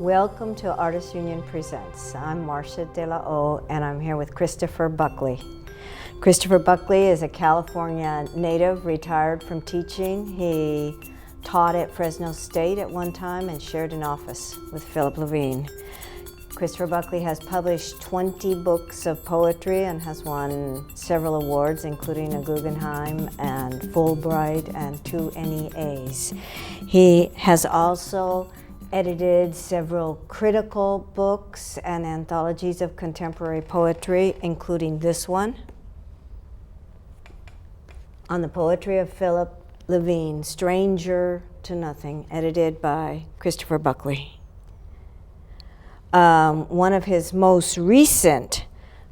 Welcome to Artists Union Presents. I'm Marsha de la O, and I'm here with Christopher Buckley. Christopher Buckley is a California native, retired from teaching. He taught at Fresno State at one time and shared an office with Philip Levine. Christopher Buckley has published 20 books of poetry and has won several awards, including a Guggenheim and Fulbright and 2 NEAs. He has also edited several critical books and anthologies of contemporary poetry, including this one on the poetry of Philip Levine, Stranger to Nothing, edited by Christopher Buckley. One of his most recent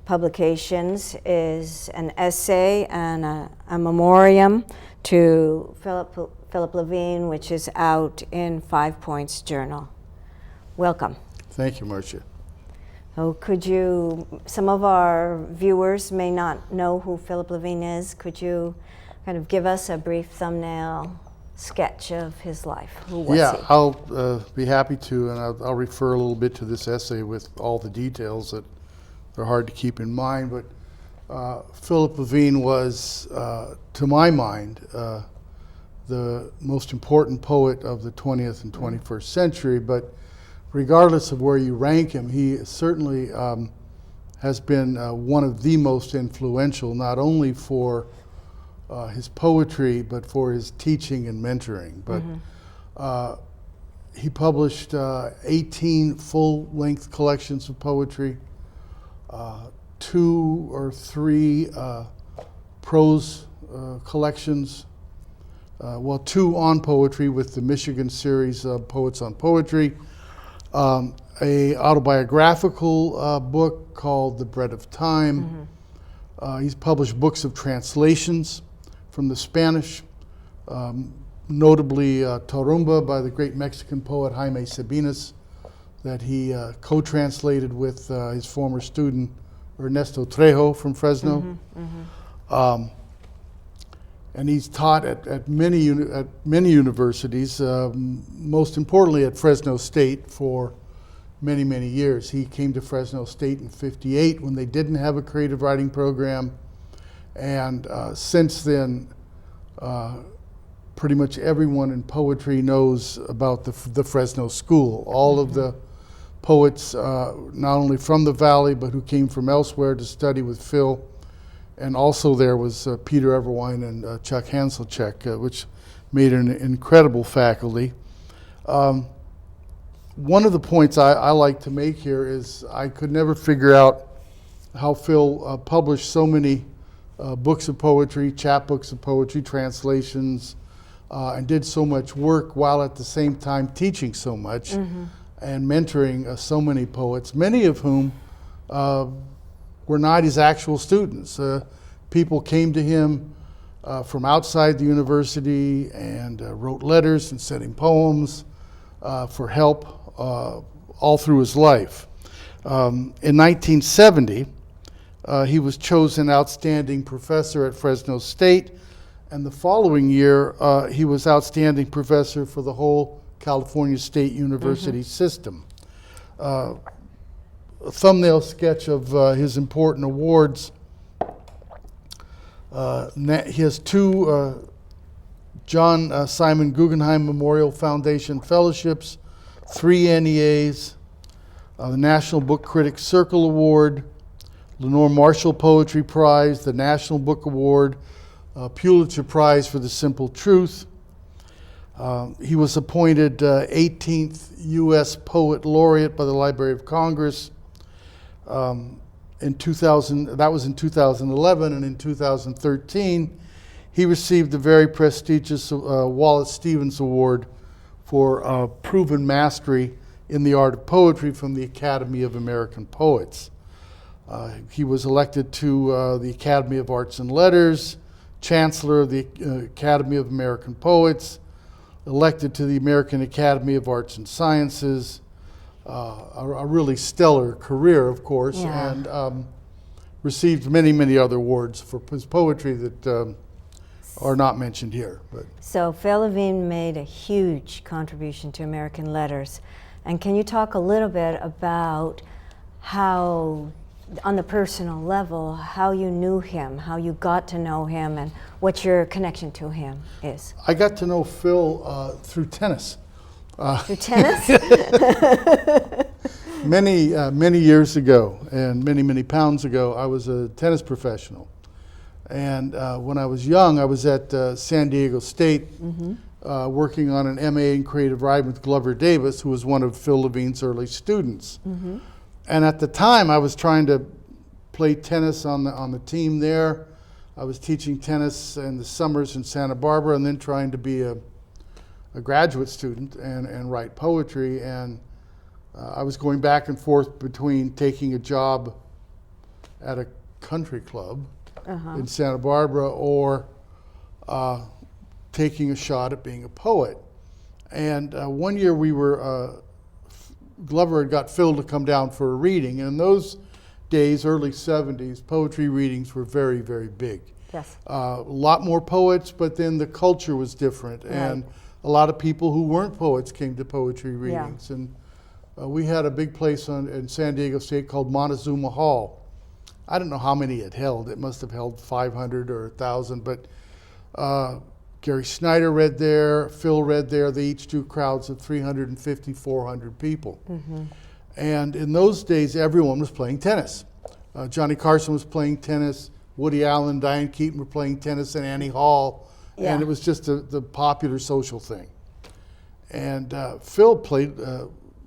publications is an essay and a memoriam to Philip Levine, which is out in 5 Points Journal. Welcome. Thank you, Marsha. So some of our viewers may not know who Philip Levine is. Could you kind of give us a brief thumbnail sketch of his life? Who was he? I'll be happy to, and I'll refer a little bit to this essay with all the details that are hard to keep in mind. But Philip Levine was, to my mind, the most important poet of the 20th and 21st century. But regardless of where you rank him, he certainly has been one of the most influential, not only for his poetry, but for his teaching and mentoring. But he published 18 full-length collections of poetry, 2 or 3 prose collections, 2 on poetry with the Michigan series of Poets on Poetry, a autobiographical book called The Bread of Time. He's published books of translations from the Spanish, notably Tarumba by the great Mexican poet Jaime Sabines, that he co-translated with his former student Ernesto Trejo from Fresno. And he's taught at many universities, most importantly at Fresno State for many, many years. He came to Fresno State in '58 when they didn't have a creative writing program. And since then, pretty much everyone in poetry knows about the Fresno School. All of the poets, not only from the Valley, but who came from elsewhere to study with Phil. And also there was Peter Everwine and Chuck Hanselchek, which made an incredible faculty. One of the points I like to make here is I could never figure out how Phil published so many books of poetry, chapbooks of poetry, translations, and did so much work while at the same time teaching so much and mentoring so many poets, many of whom were not his actual students. People came to him from outside the university and wrote letters and sent him poems for help all through his life. In 1970, he was chosen outstanding professor at Fresno State, and the following year he was outstanding professor for the whole California State University system. A thumbnail sketch of his important awards. He has 2 John Simon Guggenheim Memorial Foundation fellowships, 3 NEAs, the National Book Critics Circle Award, Lenore Marshall Poetry Prize, the National Book Award, Pulitzer Prize for the Simple Truth. He was appointed 18th U.S. Poet Laureate by the Library of Congress in 2000. That was in 2011, and in 2013, he received the very prestigious Wallace Stevens Award for proven mastery in the art of poetry from the Academy of American Poets. He was elected to the Academy of Arts and Letters, Chancellor of the Academy of American Poets, elected to the American Academy of Arts and Sciences, a really stellar career, of course, and received many, many other awards for his poetry that are not mentioned here. But So Phil Levine made a huge contribution to American letters. And can you talk a little bit about how, on the personal level, how you knew him, how you got to know him, and what your connection to him is? I got to know Phil through tennis. Through tennis? Many years ago, and many pounds ago, I was a tennis professional. And when I was young, I was at San Diego State working on an MA in creative writing with Glover Davis, who was one of Phil Levine's early students. And at the time, I was trying to play tennis on the team there. I was teaching tennis in the summers in Santa Barbara, and then trying to be a graduate student and write poetry. And I was going back and forth between taking a job at a country club in Santa Barbara or taking a shot at being a poet. And one year we were, Glover had got Phil to come down for a reading. And in those days, early 70s, poetry readings were very, very big. Yes. A lot more poets, but then the culture was different. Right. And a lot of people who weren't poets came to poetry readings. Yeah. And we had a big place in San Diego State called Montezuma Hall. I don't know how many it held. It must have held 500 or 1,000, but Gary Snyder read there, Phil read there. They each do crowds of 350, 400 people. And in those days, everyone was playing tennis. Johnny Carson was playing tennis. Woody Allen, Diane Keaton were playing tennis, and Annie Hall. Yeah. And it was just the popular social thing. And Phil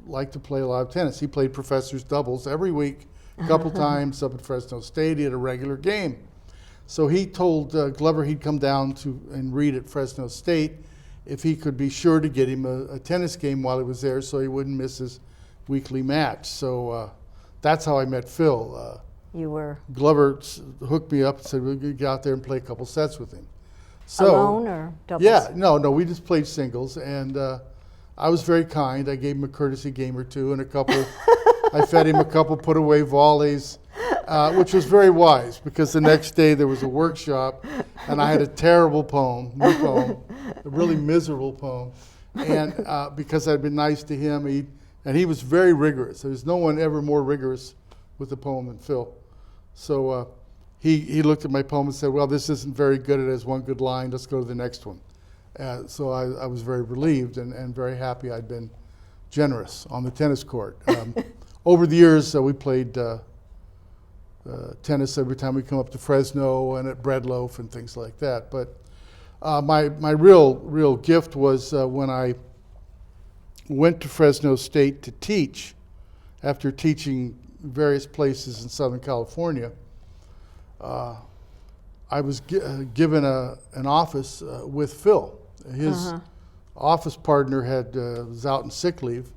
liked to play a lot of tennis. He played professor's doubles every week, a couple times up at Fresno State. He had a regular game. So he told Glover he'd come down and read at Fresno State if he could be sure to get him a tennis game while he was there so he wouldn't miss his weekly match. So that's how I met Phil. You were Glover hooked me up and said, we'll get out there and play a couple sets with him. So, alone or doubles? Yeah, no, we just played singles, and I was very kind. I gave him a courtesy game or two and a couple, I fed him a couple put away volleys, which was very wise because the next day there was a workshop and I had a terrible new poem, a really miserable poem. And because I'd been nice to him, he was very rigorous. There's no one ever more rigorous with the poem than Phil. So he looked at my poem and said, well, this isn't very good. It has one good line. Let's go to the next one. So I was very relieved and very happy I'd been generous on the tennis court. Over the years, we played tennis every time we come up to Fresno and at Bread Loaf and things like that. But my real gift was when I went to Fresno State to teach after teaching various places in Southern California. I was given an office with Phil. His office partner was out on sick leave,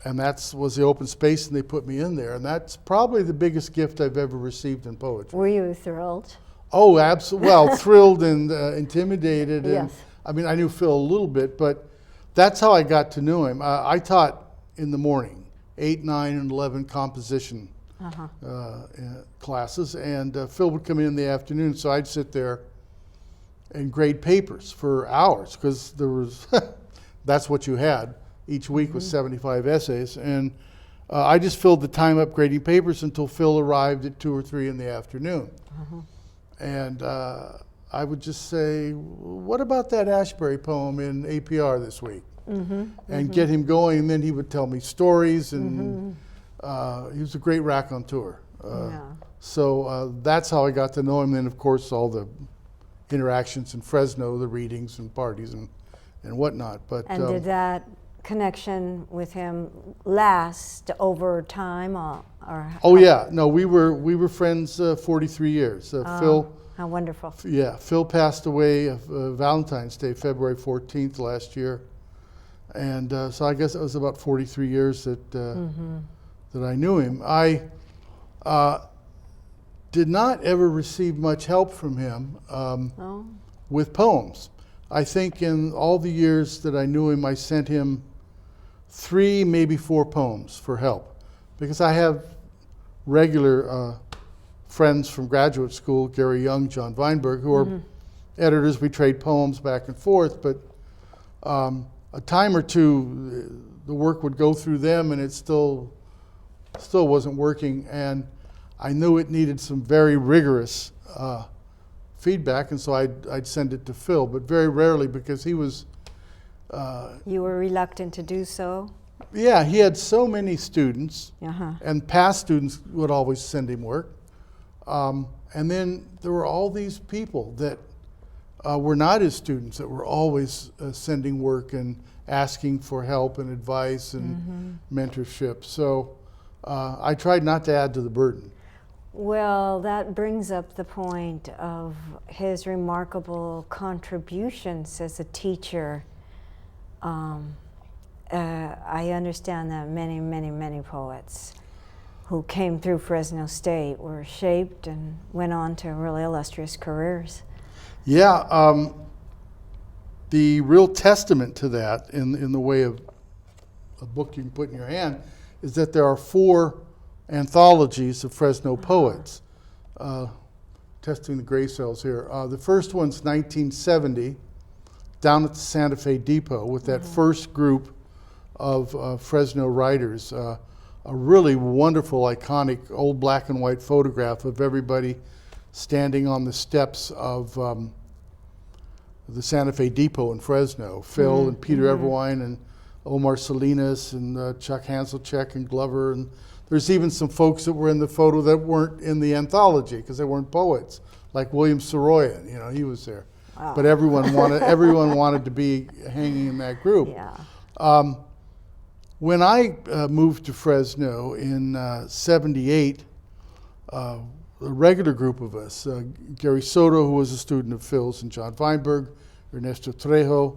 and that was the open space, and they put me in there. And that's probably the biggest gift I've ever received in poetry. Were you thrilled? Oh, absolutely. Well, thrilled and intimidated. And, Yes. I mean, I knew Phil a little bit, but that's how I got to know him. I taught in the morning, 8, 9, and 11 composition classes, and Phil would come in the afternoon, so I'd sit there and grade papers for hours because there was that's what you had. Each week was 75 essays, and I just filled the time up grading papers until Phil arrived at 2 or 3 in the afternoon. And I would just say, what about that Ashbury poem in APR this week? And get him going, and then he would tell me stories, and he was a great raconteur. So that's how I got to know him. Then, of course, all the interactions in Fresno, the readings and parties and whatnot. But And did that connection with him last over time, or oh yeah, no, we were friends 43 years. Phil. How wonderful. Yeah, Phil passed away Valentine's Day, February 14th last year. And so I guess it was about 43 years that I knew him. I did not ever receive much help from him with poems. I think in all the years that I knew him, I sent him 3, maybe 4 poems for help. Because I have regular friends from graduate school, Gary Young, John Weinberg, who are editors, we trade poems back and forth, but a time or two, the work would go through them and it still wasn't working, and I knew it needed some very rigorous feedback, and so I'd send it to Phil, but very rarely, because he was... You were reluctant to do so? Yeah, he had so many students, Uh-huh. and past students would always send him work. And then there were all these people that were not his students that were always sending work and asking for help and advice and mentorship. So I tried not to add to the burden. Well, that brings up the point of his remarkable contributions as a teacher. I understand that many poets who came through Fresno State were shaped and went on to really illustrious careers. Yeah, the real testament to that in the way of a book you can put in your hand is that there are 4 anthologies of Fresno poets. Testing the gray cells here. The first one's 1970, down at the Santa Fe Depot with that first group of Fresno writers. A really wonderful, iconic, old black and white photograph of everybody standing on the steps of the Santa Fe Depot in Fresno. Phil and Peter Everwine and Omar Salinas and Chuck Hanselcheck and Glover. And there's even some folks that were in the photo that weren't in the anthology because they weren't poets, like William Soroyan. You know, he was there. Wow. But everyone wanted to be hanging in that group. Yeah. When I moved to Fresno in '78, a regular group of us, Gary Soto, who was a student of Phil's, and John Weinberg, Ernesto Trejo,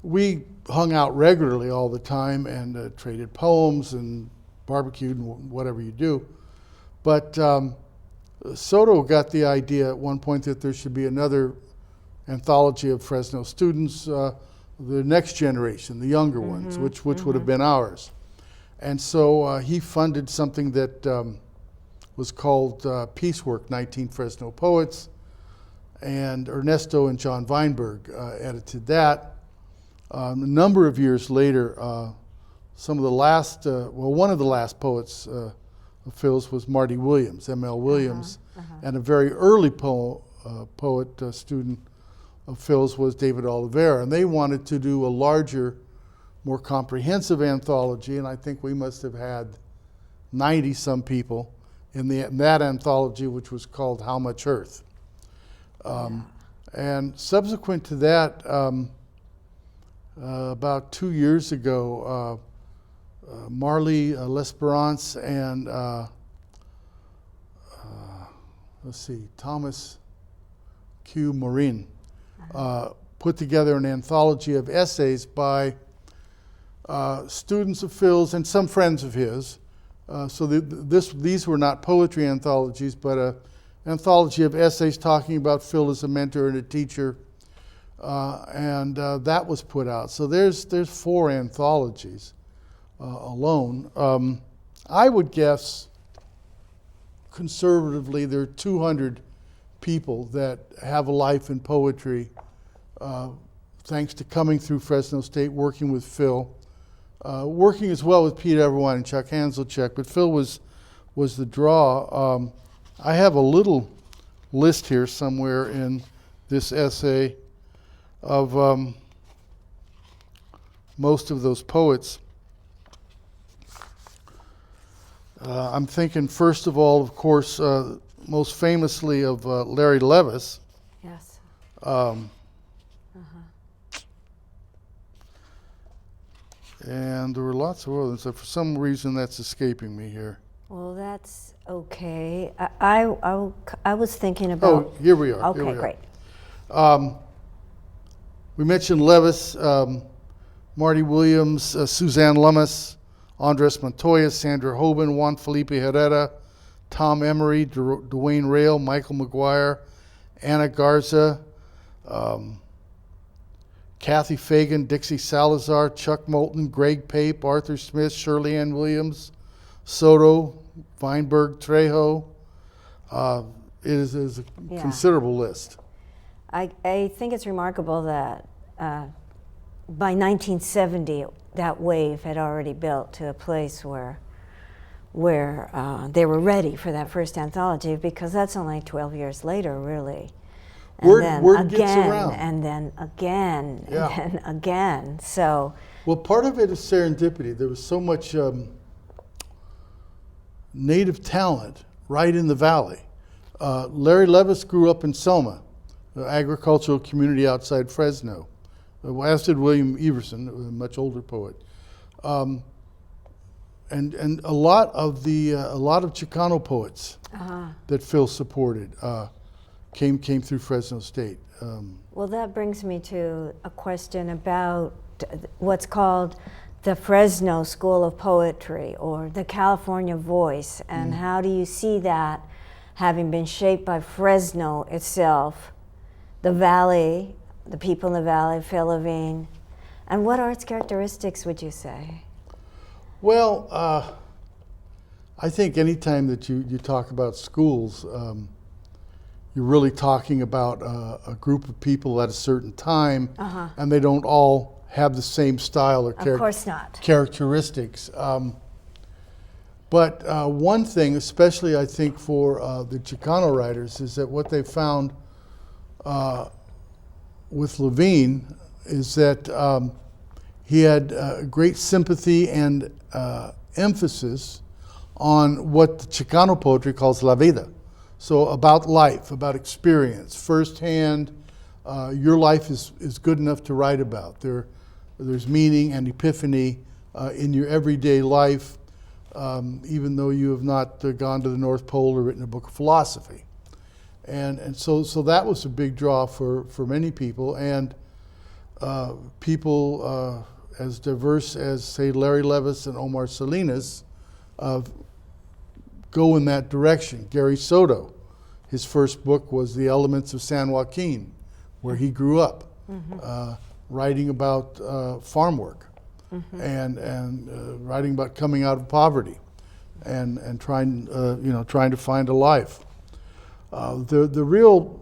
we hung out regularly all the time and traded poems and barbecued and whatever you do. But Soto got the idea at one point that there should be another anthology of Fresno students, the next generation, the younger ones, which would have been ours. And so he funded something that was called Piecework, 19 Fresno Poets, and Ernesto and John Weinberg edited that. A number of years later, some of the last, one of the last poets of Phil's was Marty Williams, M.L. Williams, and a very early poet student of Phil's was David Oliveira, and they wanted to do a larger, more comprehensive anthology, and I think we must have had 90-some people in that anthology, which was called How Much Earth. And subsequent to that, about 2 years ago, Marley L'Esperance and Thomas Q. Morin put together an anthology of essays by students of Phil's and some friends of his. So these were not poetry anthologies, but an anthology of essays talking about Phil as a mentor and a teacher, and that was put out. So there's 4 anthologies alone. I would guess conservatively there are 200 people that have a life in poetry thanks to coming through Fresno State, working with Phil, working as well with Pete Everwine and Chuck Hanselcheck, but Phil was the draw. I have a little list here somewhere in this essay of most of those poets. I'm thinking, first of all, of course, most famously of Larry Levis. Yes. And there were lots of others. For some reason, that's escaping me here. Well, that's okay. I was thinking about... Oh, here we are. Okay, great. We mentioned Levis, Marty Williams, Suzanne Lummis, Andres Montoya, Sandra Hoban, Juan Felipe Herrera, Tom Emery, Dwayne Rail, Michael McGuire, Anna Garza, Kathy Fagan, Dixie Salazar, Chuck Moulton, Greg Pape, Arthur Smith, Shirley Ann Williams, Soto, Weinberg, Trejo. It is a considerable list. I think it's remarkable that by 1970, that wave had already built to a place where they were ready for that first anthology, because that's only 12 years later, really. And Word gets around. And then again, Yeah. and then again. So, well, part of it is serendipity. There was so much native talent right in the valley. Larry Levis grew up in Selma, the agricultural community outside Fresno, as did William Everson, a much older poet. And a lot of Chicano poets that Phil supported came through Fresno State. well, that brings me to a question about what's called the Fresno School of Poetry, or the California Voice, and how do you see that having been shaped by Fresno itself, the valley, the people in the valley, Phil Levine, and what arts characteristics would you say? Well, I think anytime that you talk about schools, you're really talking about a group of people at a certain time, and they don't all have the same style or Of course not. characteristics. But one thing, especially I think for the Chicano writers, is that what they found with Levine is that he had great sympathy and emphasis on what the Chicano poetry calls la vida. So about life, about experience, firsthand. Your life is good enough to write about. There's meaning and epiphany in your everyday life, even though you have not gone to the North Pole or written a book of philosophy. And so that was a big draw for many people, and people as diverse as, say, Larry Levis and Omar Salinas go in that direction. Gary Soto, his first book was The Elements of San Joaquin, where he grew up, writing about farm work and writing about coming out of poverty and trying to find a life. The real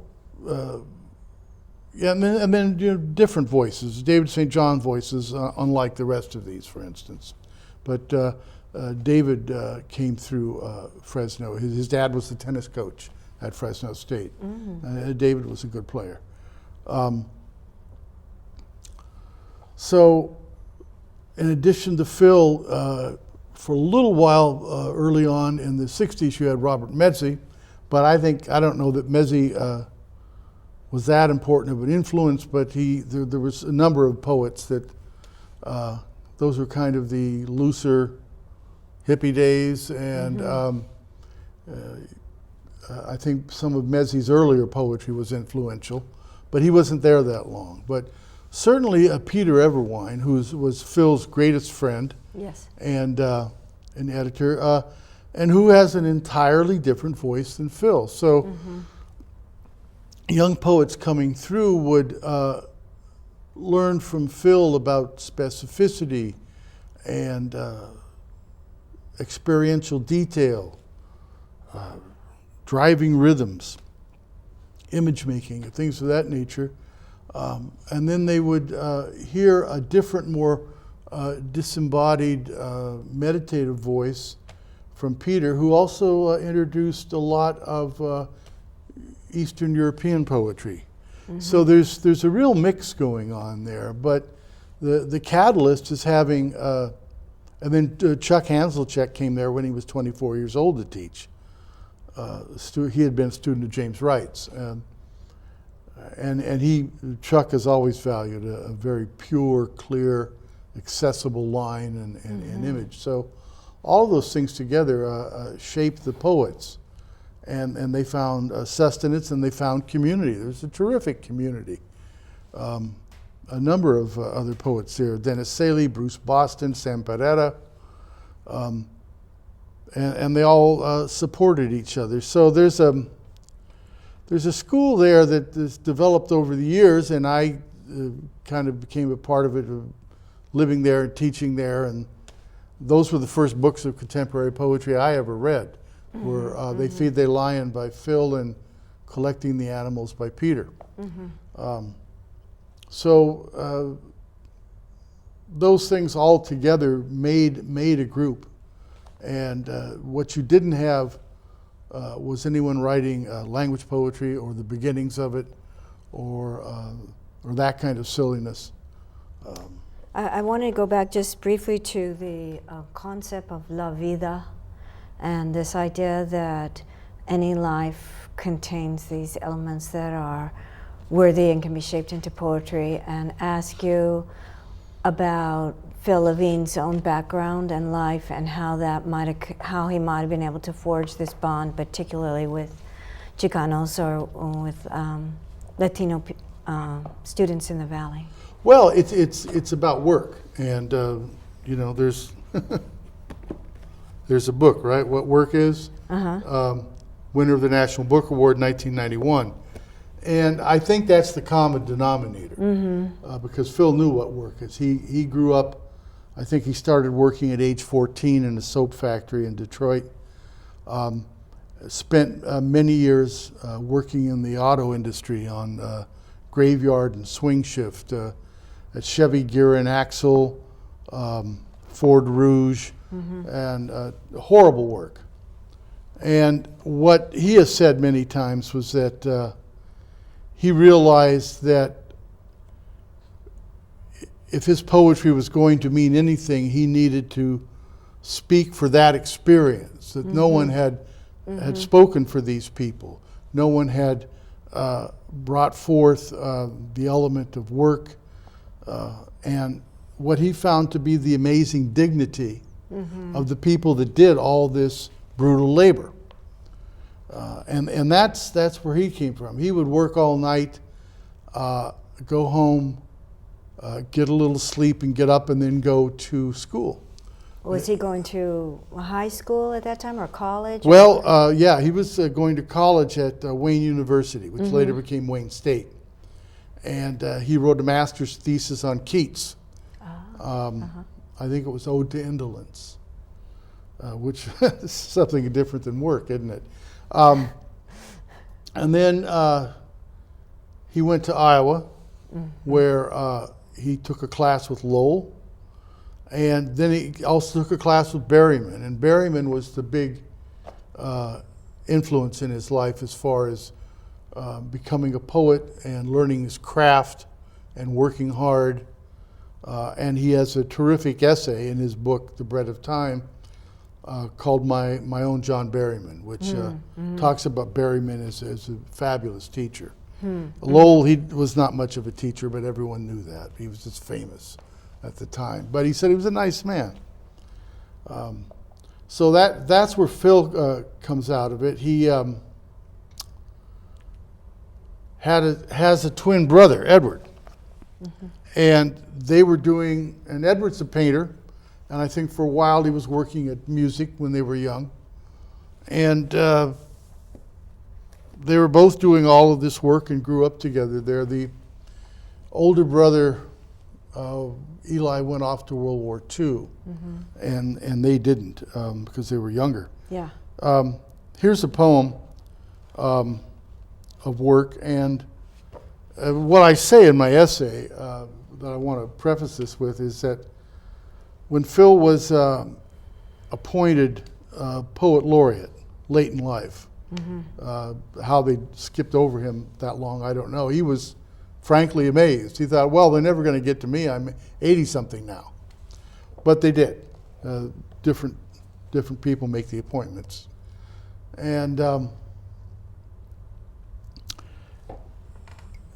and then different voices. David St. John voices, unlike the rest of these, for instance. But David came through Fresno. His dad was the tennis coach at Fresno State. David was a good player. So, in addition to Phil, for a little while early on in the 60s, you had Robert Mezzi, but I don't know that Mezzi was that important of an influence, but there was a number of poets that those were kind of the looser hippie days, and I think some of Mezzi's earlier poetry was influential, but he wasn't there that long. But certainly Peter Everwine, who was Phil's greatest friend, Yes. and an editor, and who has an entirely different voice than Phil. So young poets coming through would learn from Phil about specificity and experiential detail, driving rhythms, image making, and things of that nature. And then they would hear a different, more disembodied, meditative voice from Peter, who also introduced a lot of Eastern European poetry. So there's a real mix going on there, but the catalyst is having, and then Chuck Hanselcheck came there when he was 24 years old to teach. He had been a student of James Wright's. And Chuck has always valued a very pure, clear, accessible line and image. So all of those things together shaped the poets. And they found sustenance, and they found community. There's a terrific community. A number of other poets there: Dennis Saley, Bruce Boston, Sam Pereira, and they all supported each other. So there's a school there that has developed over the years, and I kind of became a part of it, living there and teaching there. And those were the first books of contemporary poetry I ever read. Were They Feed They Lion by Phil and Collecting the Animals by Peter. So those things all together made a group. And what you didn't have was anyone writing language poetry or the beginnings of it, or that kind of silliness. I want to go back just briefly to the concept of la vida, and this idea that any life contains these elements that are worthy and can be shaped into poetry, and ask you about Phil Levine's own background and life, and how he might have been able to forge this bond, particularly with Chicanos or with Latino students in the Valley. Well, it's about work, and there's there's a book, right? What Work Is. Winner of the National Book Award, 1991. And I think that's the common denominator, because Phil knew what work is. He grew up, I think he started working at age 14 in a soap factory in Detroit. Spent many years working in the auto industry on graveyard and swing shift at Chevy Gear and Axle, Ford Rouge, and horrible work. And what he has said many times was that he realized that if his poetry was going to mean anything, he needed to speak for that experience, that no one had spoken for these people. No one had brought forth the element of work, and what he found to be the amazing dignity of the people that did all this brutal labor. And that's where he came from. He would work all night, go home, get a little sleep, and get up and then go to school. Was he going to high school at that time, or college? Well, yeah, he was going to college at Wayne University, which later became Wayne State. And he wrote a master's thesis on Keats. I think it was Ode to Indolence, which is something different than work, isn't it? And then he went to Iowa, where he took a class with Lowell. And then he also took a class with Berryman. And Berryman was the big influence in his life as far as becoming a poet and learning his craft and working hard. And he has a terrific essay in his book, The Bread of Time, called My Own John Berryman, which talks about Berryman as a fabulous teacher. Lowell, he was not much of a teacher, but everyone knew that. He was just famous at the time. But he said he was a nice man. So that's where Phil comes out of it. He has a twin brother, Edward. And they were doing, and Edward's a painter, and I think for a while he was working at music when they were young. And they were both doing all of this work and grew up together there. The older brother, Eli, went off to World War II, and they didn't because they were younger. Yeah. Here's a poem of work, and what I say in my essay that I want to preface this with is that when Phil was appointed poet laureate late in life, how they skipped over him that long, I don't know. He was frankly amazed. He thought, well, they're never going to get to me. I'm 80-something now. But they did. Different people make the appointments. And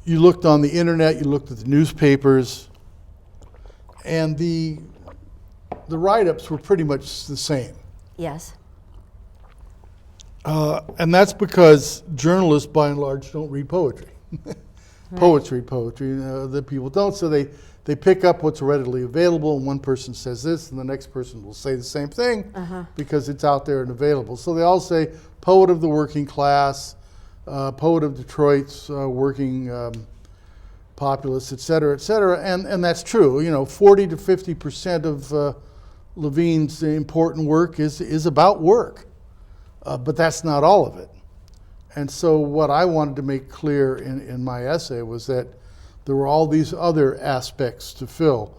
you looked on the internet, you looked at the newspapers, and the write-ups were pretty much the same. Yes. And that's because journalists, by and large, don't read poetry. Poets read poetry, the people don't, so they pick up what's readily available, and one person says this, and the next person will say the same thing because it's out there and available. So they all say, poet of the working class, poet of Detroit's working populace, et cetera, and that's true. 40 to 50% of Levine's important work is about work, but that's not all of it. And so what I wanted to make clear in my essay was that there were all these other aspects to Phil,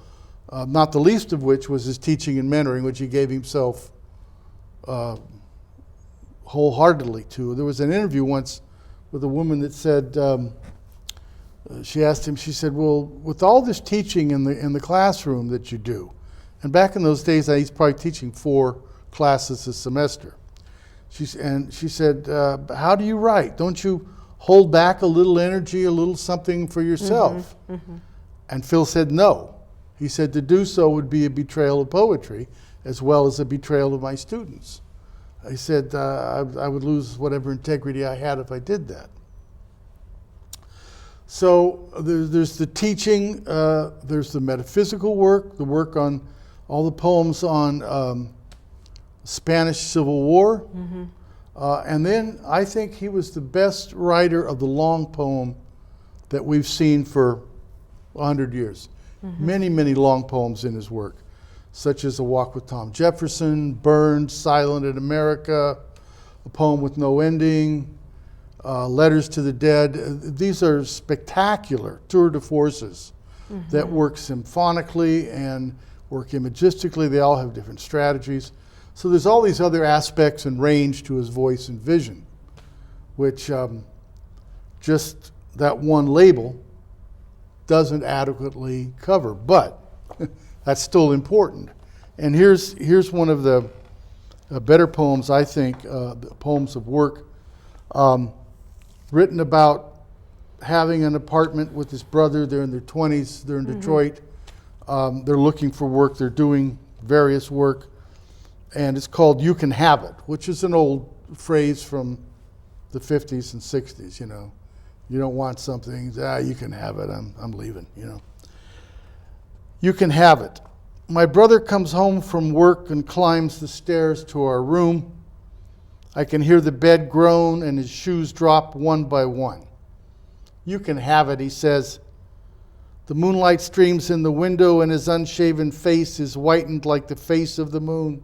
not the least of which was his teaching and mentoring, which he gave himself wholeheartedly to. There was an interview once with a woman that said, she asked him, she said, well, with all this teaching in the classroom that you do, and back in those days, he's probably teaching 4 classes a semester. She said, how do you write? Don't you hold back a little energy, a little something for yourself? Mm-hmm, mm-hmm. And Phil said no. He said to do so would be a betrayal of poetry as well as a betrayal of my students. He said I would lose whatever integrity I had if I did that. So there's the teaching, there's the metaphysical work, the work on all the poems on Spanish Civil War. Mm-hmm. And then I think he was the best writer of the long poem that we've seen for 100 years. Mm-hmm. Many, many long poems in his work, such as A Walk with Tom Jefferson, Burns, Silent in America, A Poem with No Ending, Letters to the Dead. These are spectacular tour de forces mm-hmm. that work symphonically and work imagistically. They all have different strategies. So there's all these other aspects and range to his voice and vision, which just that one label doesn't adequately cover, but that's still important. And here's one of the better poems, I think, poems of work, written about having an apartment with his brother. They're in their 20s, they're in mm-hmm. Detroit, they're looking for work, they're doing various work, and it's called You Can Have It, which is an old phrase from the 50s and 60s, you know. You don't want something, you can have it, I'm leaving, you know. You can have it. My brother comes home from work and climbs the stairs to our room. I can hear the bed groan and his shoes drop one by one. You can have it, he says. The moonlight streams in the window and his unshaven face is whitened like the face of the moon.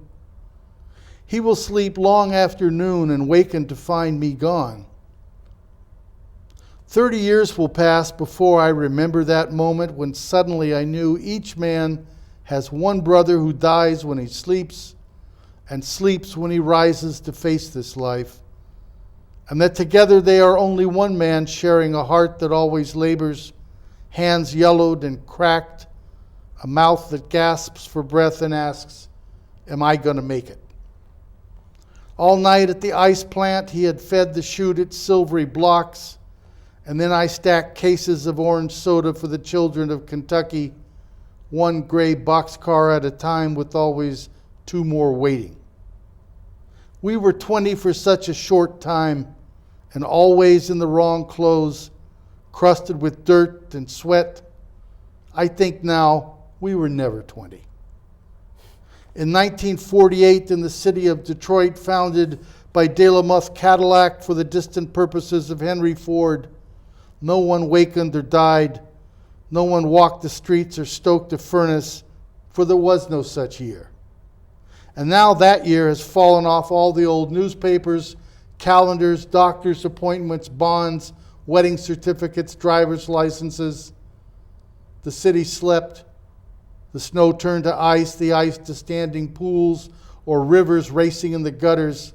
He will sleep long after noon and waken to find me gone. 30 years will pass before I remember that moment when suddenly I knew each man has one brother who dies when he sleeps and sleeps when he rises to face this life, and that together they are only one man sharing a heart that always labors, hands yellowed and cracked, a mouth that gasps for breath and asks, am I going to make it? All night at the ice plant, he had fed the chute its silvery blocks, and then I stacked cases of orange soda for the children of Kentucky, one gray boxcar at a time with always 2 more waiting. We were 20 for such a short time, and always in the wrong clothes, crusted with dirt and sweat. I think now we were never 20. In 1948, in the city of Detroit, founded by De La Muth Cadillac for the distant purposes of Henry Ford, no one wakened or died. No one walked the streets or stoked a furnace, for there was no such year. And now that year has fallen off all the old newspapers, calendars, doctor's appointments, bonds, wedding certificates, driver's licenses. The city slept. The snow turned to ice, the ice to standing pools or rivers racing in the gutters.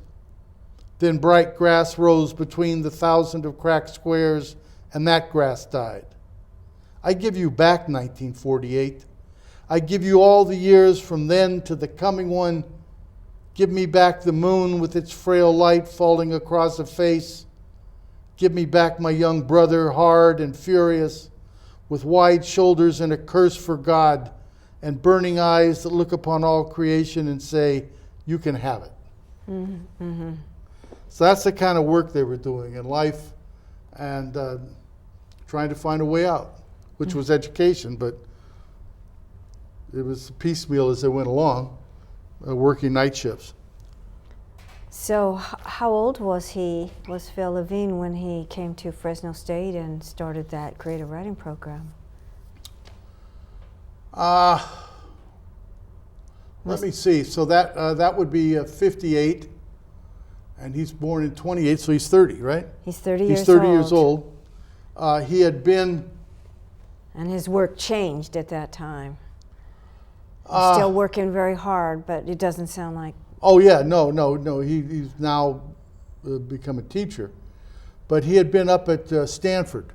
Then bright grass rose between the 1,000 of cracked squares, and that grass died. I give you back 1948. I give you all the years from then to the coming one. Give me back the moon with its frail light falling across a face. Give me back my young brother, hard and furious, with wide shoulders and a curse for God, and burning eyes that look upon all creation and say, you can have it. Mm-hmm. Mm-hmm. So that's the kind of work they were doing in life, and trying to find a way out, which was education, but it was piecemeal as they went along, working night shifts. So how old was Phil Levine when he came to Fresno State and started that creative writing program? Let me see. So that would be 58, and he's born in 28, so he's 30, right? He's 30 He's years 30 old. years old. He had been... And his work changed at that time. He's still working very hard, but it doesn't sound like... Oh, yeah, no. He's now become a teacher. But he had been up at Stanford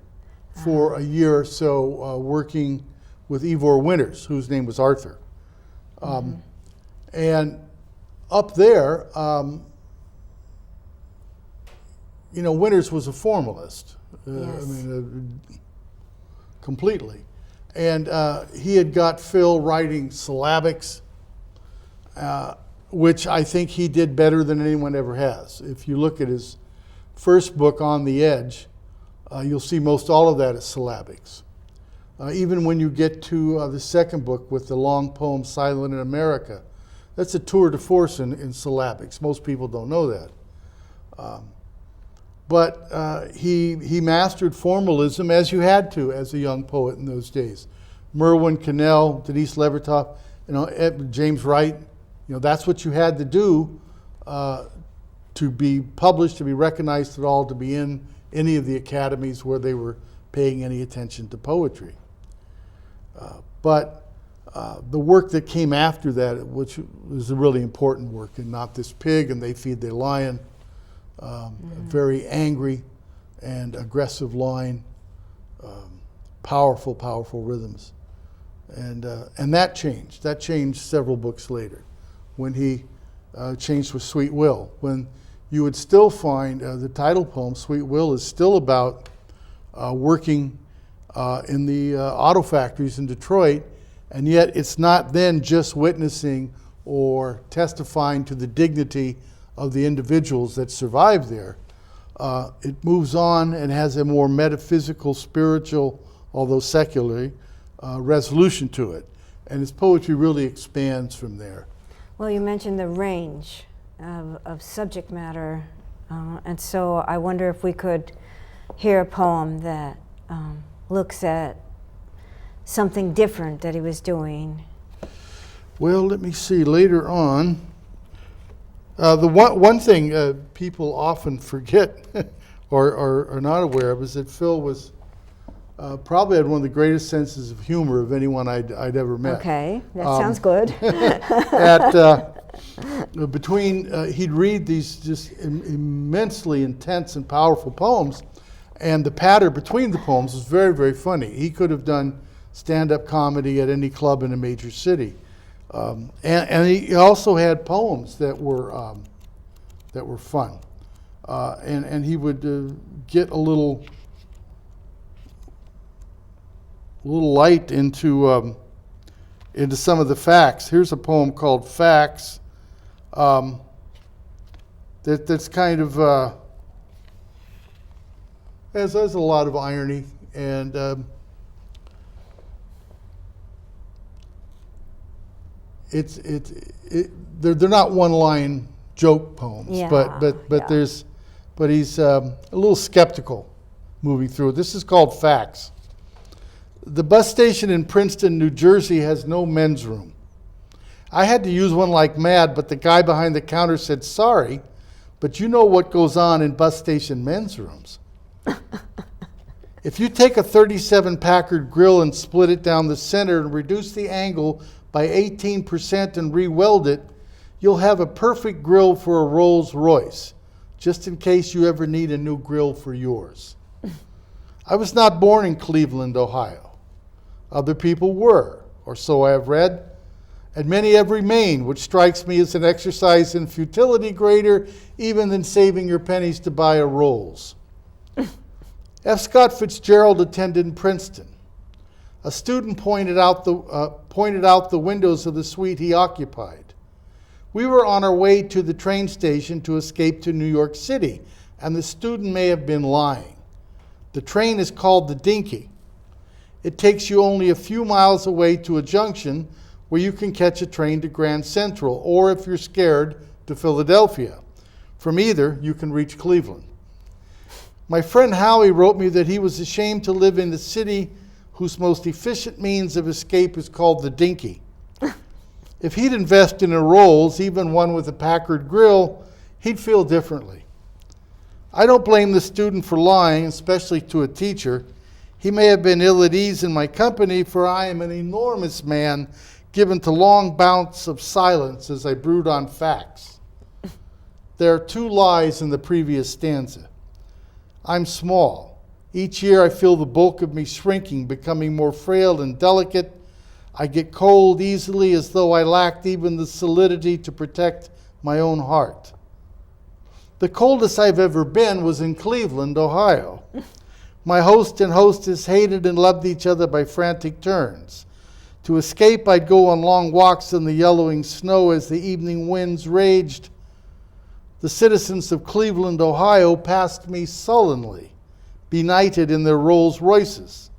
for a year or so working with Ivor Winters, whose name was Arthur. And up there, Winters was a formalist. Yes. Completely. And he had got Phil writing syllabics, which I think he did better than anyone ever has. If you look at his first book, On the Edge, you'll see most all of that is syllabics. Even when you get to the second book with the long poem Silent in America, that's a tour de force in syllabics. Most people don't know that. But he mastered formalism, as you had to as a young poet in those days. Merwin Cannell, Denise Levertov, James Wright, that's what you had to do to be published, to be recognized at all, to be in any of the academies where they were paying any attention to poetry. But the work that came after that, which was a really important work, and Not This Pig and They Feed Their Lion, very angry and aggressive line, powerful rhythms. And that changed. That changed several books later when he changed with Sweet Will. When you would still find the title poem, Sweet Will, is still about working in the auto factories in Detroit, and yet it's not then just witnessing or testifying to the dignity of the individuals that survive there. It moves on and has a more metaphysical, spiritual, although secularly, resolution to it. And his poetry really expands from there. Well, you mentioned the range of subject matter, and so I wonder if we could hear a poem that looks at something different that he was doing. Well, let me see. Later on, the one thing people often forget or are not aware of is that Phil was probably had one of the greatest senses of humor of anyone I'd ever met. Okay, that sounds good. He'd read these just immensely intense and powerful poems, and the patter between the poems was very, very funny. He could have done stand-up comedy at any club in a major city. And he also had poems that were fun, and he would get a little light into some of the facts. Here's a poem called Facts. That's kind of has a lot of irony, and they're not one-line joke poems, Yeah, but he's a little skeptical moving through it. This is called Facts. The bus station in Princeton, New Jersey has no men's room. I had to use one like mad, but the guy behind the counter said, "Sorry, but you know what goes on in bus station men's rooms." If you take a 37 Packard grill and split it down the center and reduce the angle by 18% and re-weld it, you'll have a perfect grill for a Rolls Royce, just in case you ever need a new grill for yours. I was not born in Cleveland, Ohio. Other people were, or so I have read, and many have remained, which strikes me as an exercise in futility greater even than saving your pennies to buy a Rolls. F. Scott Fitzgerald attended in Princeton. A student pointed out the windows of the suite he occupied. We were on our way to the train station to escape to New York City, and the student may have been lying. The train is called the Dinky. It takes you only a few miles away to a junction where you can catch a train to Grand Central, or if you're scared, to Philadelphia. From either, you can reach Cleveland. My friend Howie wrote me that he was ashamed to live in the city whose most efficient means of escape is called the Dinky. If he'd invest in a Rolls, even one with a Packard grill, he'd feel differently. I don't blame the student for lying, especially to a teacher. He may have been ill at ease in my company, for I am an enormous man, given to long bouts of silence as I brood on facts. There are 2 lies in the previous stanza. I'm small. Each year I feel the bulk of me shrinking, becoming more frail and delicate. I get cold easily, as though I lacked even the solidity to protect my own heart. The coldest I've ever been was in Cleveland, Ohio. My host and hostess hated and loved each other by frantic turns. To escape, I'd go on long walks in the yellowing snow as the evening winds raged. The citizens of Cleveland, Ohio passed me sullenly, benighted in their Rolls Royces,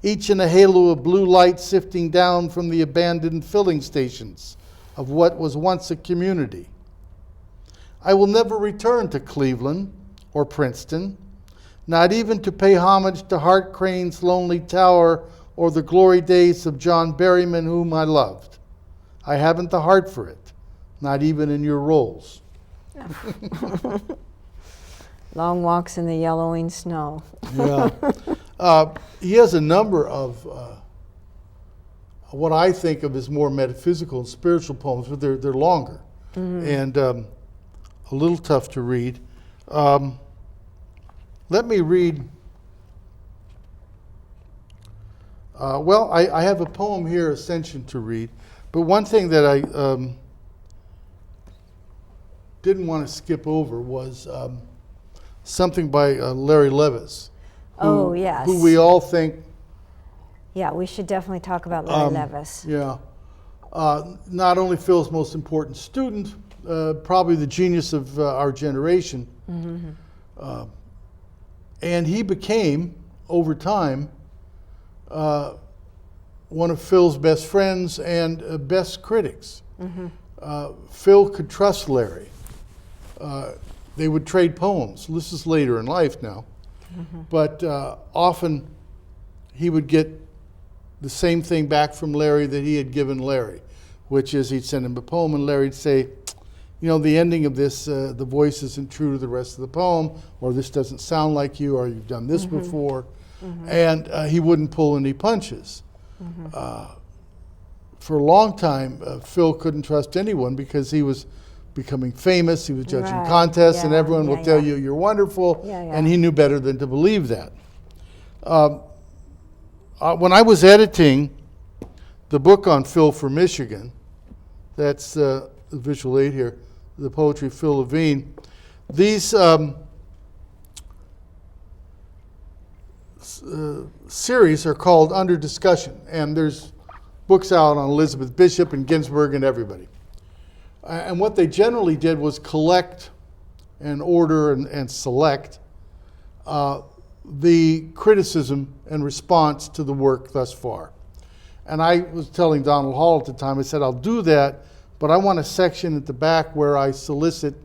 each in a halo of blue light sifting down from the abandoned filling stations of what was once a community. I will never return to Cleveland or Princeton, not even to pay homage to Hart Crane's Lonely Tower or the glory days of John Berryman, whom I loved. I haven't the heart for it, not even in your roles. Long walks in the yellowing snow. Yeah. He has a number of what I think of as more metaphysical and spiritual poems, but they're longer and a little tough to read. Let me read. I have a poem here, Ascension, to read, but one thing that I didn't want to skip over was something by Larry Levis. Oh, yes. Who we all think. Yeah, we should definitely talk about Larry Levis. Yeah. Not only Phil's most important student, probably the genius of our generation. Mm-hmm. And he became, over time, one of Phil's best friends and best critics. Mm-hmm. Phil could trust Larry. They would trade poems. This is later in life now. Mm-hmm. But often he would get the same thing back from Larry that he had given Larry, which is he'd send him a poem and Larry'd say, you know, the ending of this, the voice isn't true to the rest of the poem, or this doesn't sound like you, or you've done this before. Mm-hmm. And he wouldn't pull any punches. Mm-hmm. For a long time, Phil couldn't trust anyone because he was becoming famous, he was judging contests, and everyone will tell you you're wonderful, and he knew better than to believe that. When I was editing the book on Phil for Michigan, that's the visual aid here, the poetry of Phil Levine, these series are called Under Discussion, and there's books out on Elizabeth Bishop and Ginsberg and everybody. And what they generally did was collect and order and select the criticism and response to the work thus far. And I was telling Donald Hall at the time, I said, I'll do that, but I want a section at the back where I solicit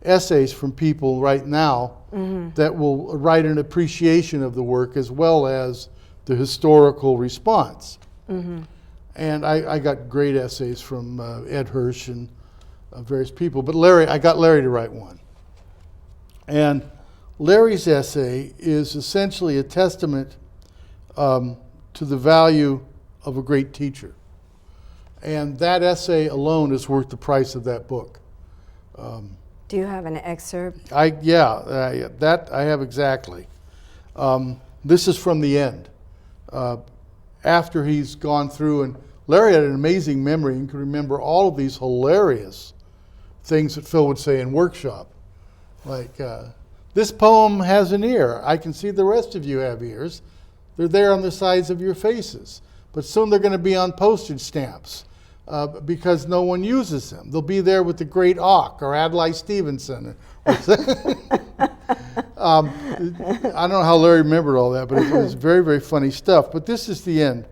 essays from people right now that will write an appreciation of the work as well as the historical response. And I got great essays from Ed Hirsch and various people, but I got Larry to write one. And Larry's essay is essentially a testament to the value of a great teacher. And that essay alone is worth the price of that book. Do you have an excerpt? That I have exactly. This is from the end. After he's gone through, and Larry had an amazing memory and could remember all of these hilarious things that Phil would say in workshop. Like, this poem has an ear. I can see the rest of you have ears. They're there on the sides of your faces. But soon they're going to be on postage stamps because no one uses them. They'll be there with the great Auk or Adlai Stevenson. I don't know how Larry remembered all that, but it was very, very funny stuff. But this is the end.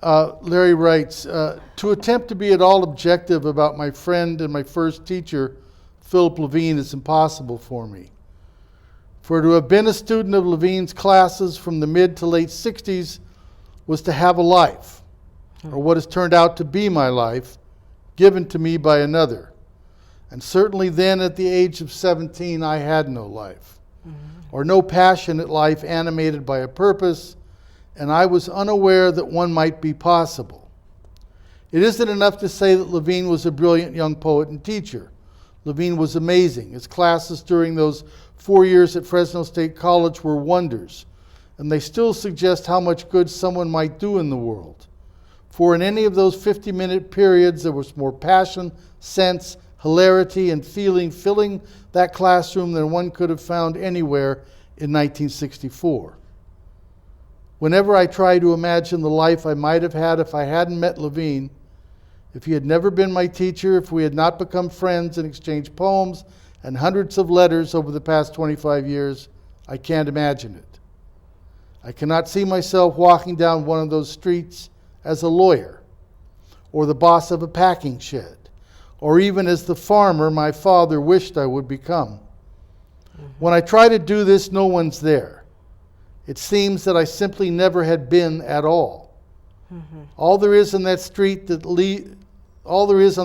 Larry writes, to attempt to be at all objective about my friend and my first teacher, Philip Levine, is impossible for me. For to have been a student of Levine's classes from the mid to late 60s was to have a life, or what has turned out to be my life, given to me by another. And certainly then at the age of 17, I had no life, or no passionate life animated by a purpose, and I was unaware that one might be possible. It isn't enough to say that Levine was a brilliant young poet and teacher. Levine was amazing. His classes during those 4 years at Fresno State College were wonders, and they still suggest how much good someone might do in the world. For in any of those 50-minute periods, there was more passion, sense, hilarity, and feeling filling that classroom than one could have found anywhere in 1964. Whenever I try to imagine the life I might have had if I hadn't met Levine, if he had never been my teacher, if we had not become friends and exchanged poems and hundreds of letters over the past 25 years, I can't imagine it. I cannot see myself walking down one of those streets as a lawyer, or the boss of a packing shed, or even as the farmer my father wished I would become. When I try to do this, no one's there. It seems that I simply never had been at all. All there is on that street, the leaves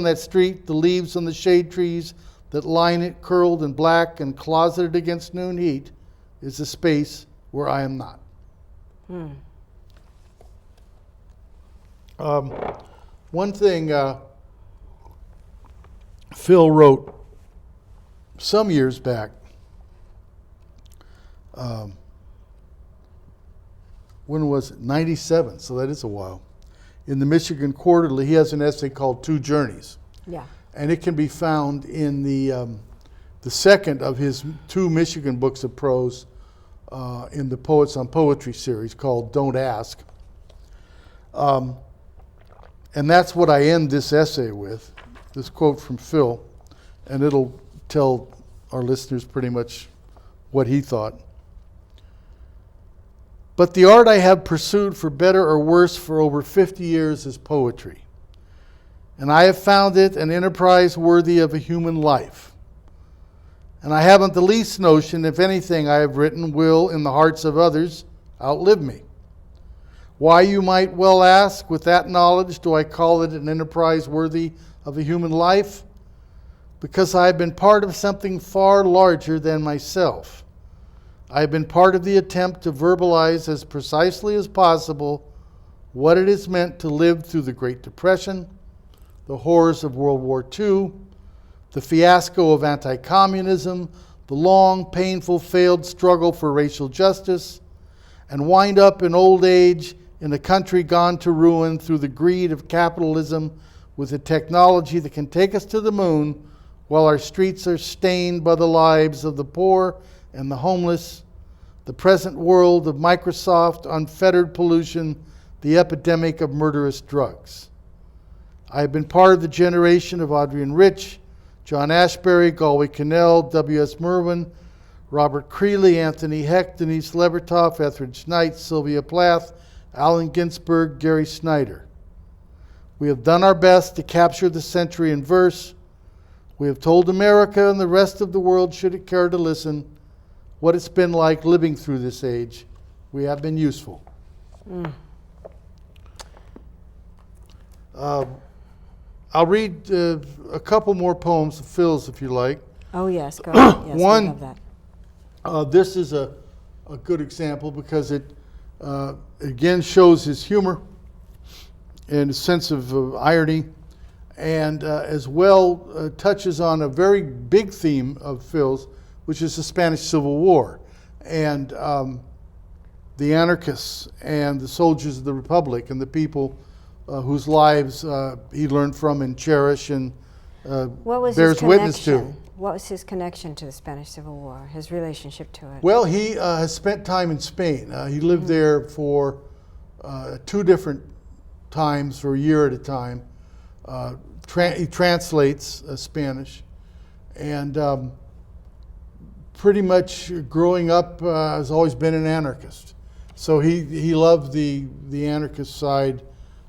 on the shade trees that line it, curled and black and closeted against noon heat, is a space where I am not. One thing Phil wrote some years back, when was it? 97, so that is a while. In the Michigan Quarterly, he has an essay called Two Journeys. Yeah. And it can be found in the second of his two Michigan books of prose in the Poets on Poetry series called Don't Ask. And that's what I end this essay with, this quote from Phil, and it'll tell our listeners pretty much what he thought. But the art I have pursued for better or worse for over 50 years is poetry. And I have found it an enterprise worthy of a human life. And I haven't the least notion if anything I have written will, in the hearts of others, outlive me. Why, you might well ask, with that knowledge, do I call it an enterprise worthy of a human life? Because I have been part of something far larger than myself. I have been part of the attempt to verbalize as precisely as possible what it is meant to live through the Great Depression, the horrors of World War II, the fiasco of anti-communism, the long, painful, failed struggle for racial justice, and wind up in old age in a country gone to ruin through the greed of capitalism with a technology that can take us to the moon while our streets are stained by the lives of the poor and the homeless, the present world of Microsoft, unfettered pollution, the epidemic of murderous drugs. I have been part of the generation of Adrian Rich, John Ashbery, Galway Kinnell, W.S. Merwin, Robert Creeley, Anthony Heck, Denise Levertov, Etheridge Knight, Sylvia Plath, Allen Ginsberg, Gary Snyder. We have done our best to capture the century in verse. We have told America and the rest of the world, should it care to listen, what it's been like living through this age. We have been useful. I'll read a couple more poems of Phil's if you like. Oh, yes, go ahead. Yes, One, I love that. this is a good example because it again shows his humor and a sense of irony, and as well touches on a very big theme of Phil's, which is the Spanish Civil War, and the anarchists and the soldiers of the Republic and the people whose lives he learned from and cherished and bears witness to. What was his connection to the Spanish Civil War, his relationship to it? Well, he has spent time in Spain. He lived there for 2 different times for a year at a time. He translates Spanish, and pretty much growing up has always been an anarchist. So he loved the anarchist side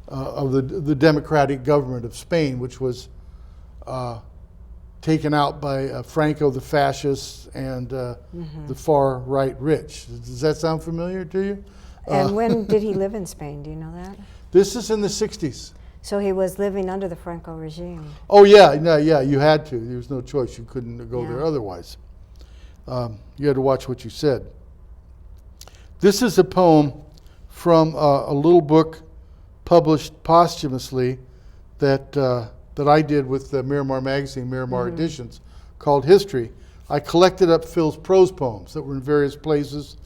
of the democratic government of Spain, which was taken out by Franco the fascist and the far right rich. Does that sound familiar to you? And when did he live in Spain? Do you know that? This is in the 60s. So he was living under the Franco regime. Oh yeah, no, yeah, you had to. There was no choice. You couldn't go Yeah. there otherwise. You had to watch what you said. This is a poem from a little book published posthumously that I did with the Miramar magazine, Miramar Editions, called History. I collected up Phil's prose poems that were in various places.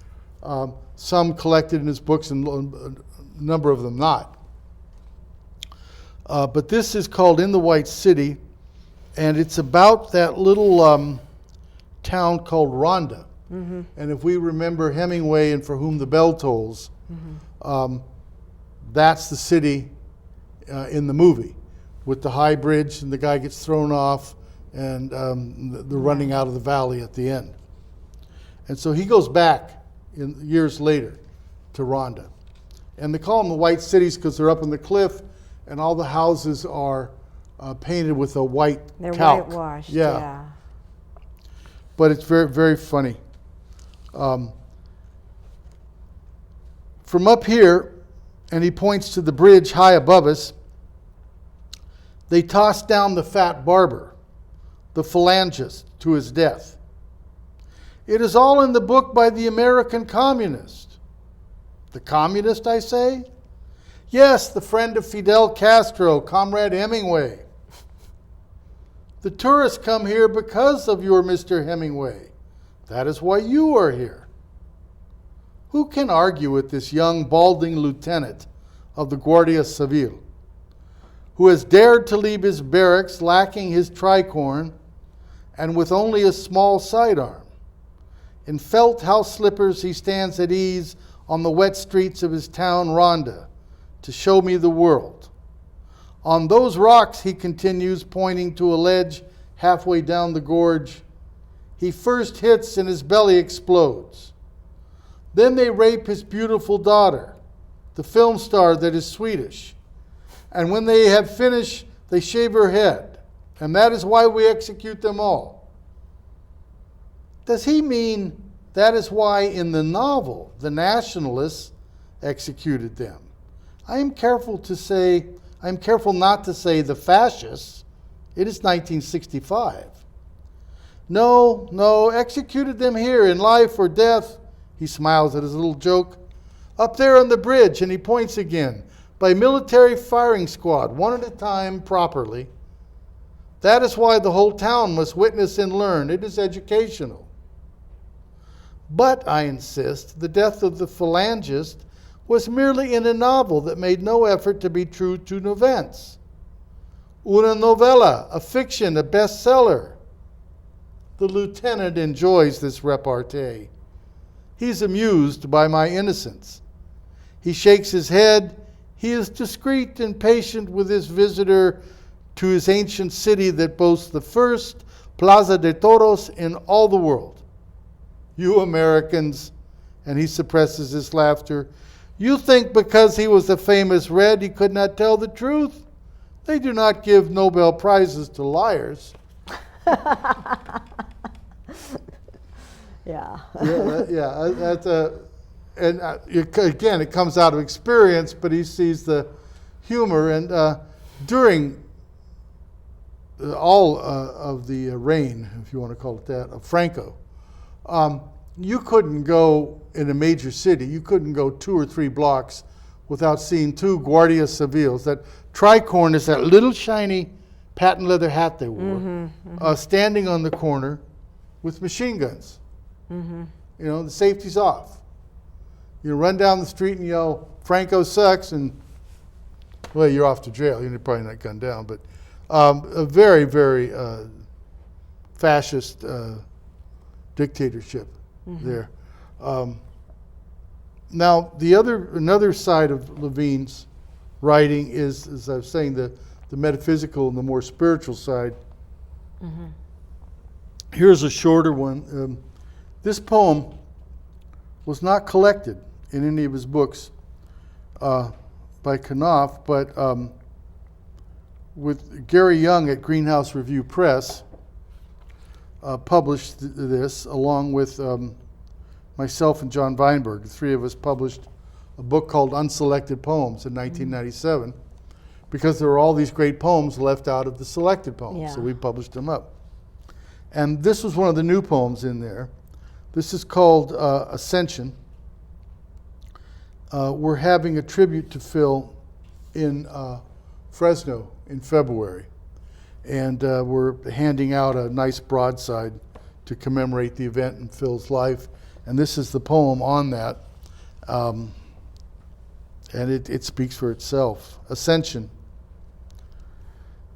Some collected in his books and a number of them not. But this is called In the White City, and it's about that little town called Ronda. And if we remember Hemingway and For Whom the Bell Tolls, that's the city in the movie, with the high bridge and the guy gets thrown off and the running out of the valley at the end. And so he goes back years later to Ronda. And they call them the White Cities because they're up on the cliff and all the houses are painted with a white They're calc. whitewashed. Yeah. Yeah. But it's very, very funny. From up here, and he points to the bridge high above us, they tossed down the fat barber, the phalangist, to his death. It is all in the book by the American communist. The communist, I say? Yes, the friend of Fidel Castro, Comrade Hemingway. The tourists come here because of your Mr. Hemingway. That is why you are here. Who can argue with this young, balding lieutenant of the Guardia Civil, who has dared to leave his barracks lacking his tricorn and with only a small sidearm? In felt house slippers he stands at ease on the wet streets of his town Ronda to show me the world. On those rocks, he continues, pointing to a ledge halfway down the gorge, he first hits and his belly explodes. Then they rape his beautiful daughter, the film star that is Swedish. And when they have finished, they shave her head. And that is why we execute them all. Does he mean that is why in the novel the nationalists executed them? I am careful not to say the fascists. It is 1965. No, executed them here in life or death. He smiles at his little joke. Up there on the bridge, and he points again, by military firing squad, one at a time, properly. That is why the whole town must witness and learn. It is educational. But, I insist, the death of the phalangist was merely in a novel that made no effort to be true to events. Una novella, a fiction, a bestseller. The lieutenant enjoys this repartee. He's amused by my innocence. He shakes his head. He is discreet and patient with his visitor to his ancient city that boasts the first Plaza de Toros in all the world. You Americans, and he suppresses his laughter, you think because he was a famous Red he could not tell the truth? They do not give Nobel Prizes to liars. Yeah. That's again, it comes out of experience, but he sees the humor. And during all of the reign, if you want to call it that, of Franco, you couldn't go in a major city, you couldn't go 2 or 3 blocks without seeing 2 Guardia Civils. That tricorn is that little shiny patent leather hat they wore, standing on the corner with machine guns. You know, the safety's off. You run down the street and yell, Franco sucks, and, well, you're off to jail. You're probably not gunned down, but a very, very fascist dictatorship there. Now, another side of Levine's writing is, as I was saying, the metaphysical and the more spiritual side. Here's a shorter one. This poem was not collected in any of his books by Knopf, but with Gary Young at Greenhouse Review Press published this along with myself and John Weinberg. The 3 of us published a book called Unselected Poems in 1997. because there were all these great poems left out of the selected poems. Yeah. So we published them up. And this was one of the new poems in there. This is called Ascension. We're having a tribute to Phil in Fresno in February. And we're handing out a nice broadside to commemorate the event in Phil's life. And this is the poem on that. And it speaks for itself. Ascension.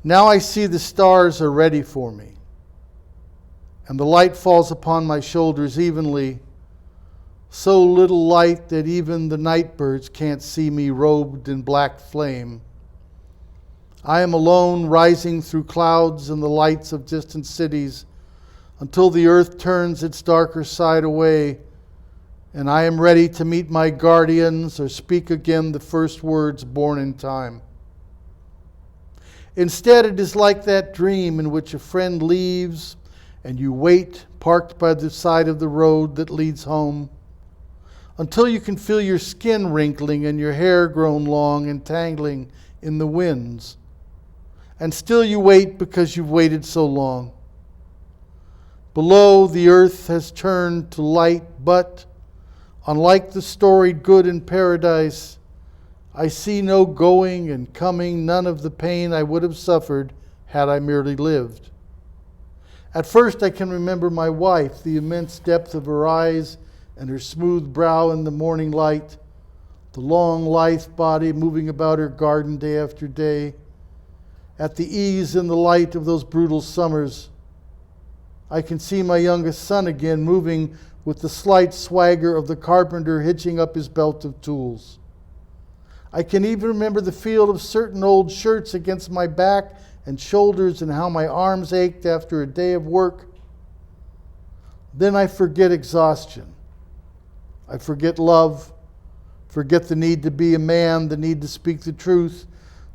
Now I see the stars are ready for me, and the light falls upon my shoulders evenly, so little light that even the night birds can't see me robed in black flame. I am alone, rising through clouds and the lights of distant cities, until the earth turns its darker side away, and I am ready to meet my guardians or speak again the first words born in time. Instead, it is like that dream in which a friend leaves and you wait, parked by the side of the road that leads home, until you can feel your skin wrinkling and your hair grown long and tangling in the winds. And still you wait because you've waited so long. Below, the earth has turned to light, but unlike the storied good in paradise, I see no going and coming, none of the pain I would have suffered had I merely lived. At first I can remember my wife, the immense depth of her eyes and her smooth brow in the morning light, the long, lithe body moving about her garden day after day. At the ease and the light of those brutal summers, I can see my youngest son again, moving with the slight swagger of the carpenter hitching up his belt of tools. I can even remember the feel of certain old shirts against my back and shoulders and how my arms ached after a day of work. Then I forget exhaustion. I forget love, forget the need to be a man, the need to speak the truth,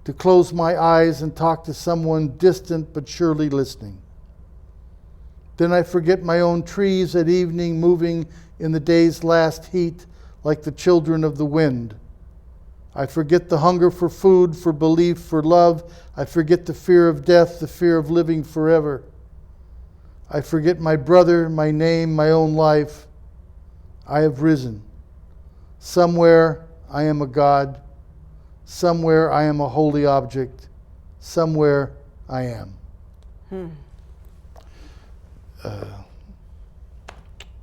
to close my eyes and talk to someone distant but surely listening. Then I forget my own trees at evening, moving in the day's last heat like the children of the wind. I forget the hunger for food, for belief, for love. I forget the fear of death, the fear of living forever. I forget my brother, my name, my own life. I have risen. Somewhere I am a god. Somewhere I am a holy object. Somewhere I am.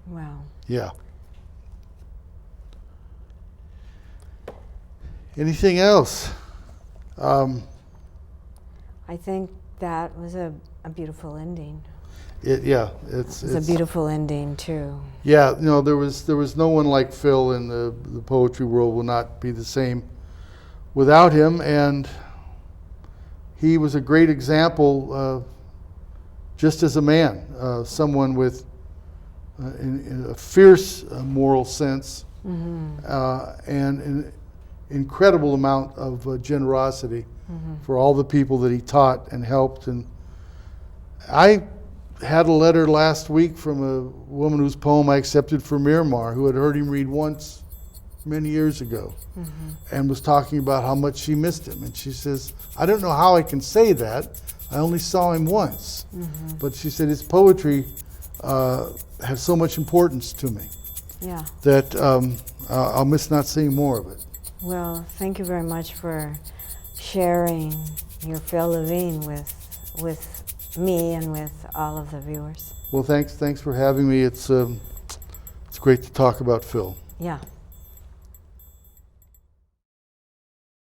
Wow. Yeah. Anything else? I think that was a beautiful ending. It's a beautiful ending too. Yeah, there was no one like Phil in the poetry world. Will not be the same without him, and he was a great example, just as a man, someone with a fierce moral sense, and an incredible amount of generosity for all the people that he taught and helped. And I had a letter last week from a woman whose poem I accepted for Miramar, who had heard him read once many years ago, and was talking about how much she missed him. And she says, I don't know how I can say that. I only saw him once. But she said his poetry has so much importance to me that I'll miss not seeing more of it. Well, thank you very much for sharing your Phil Levine with me and with all of the viewers. Well, thanks for having me. It's great to talk about Phil. Yeah.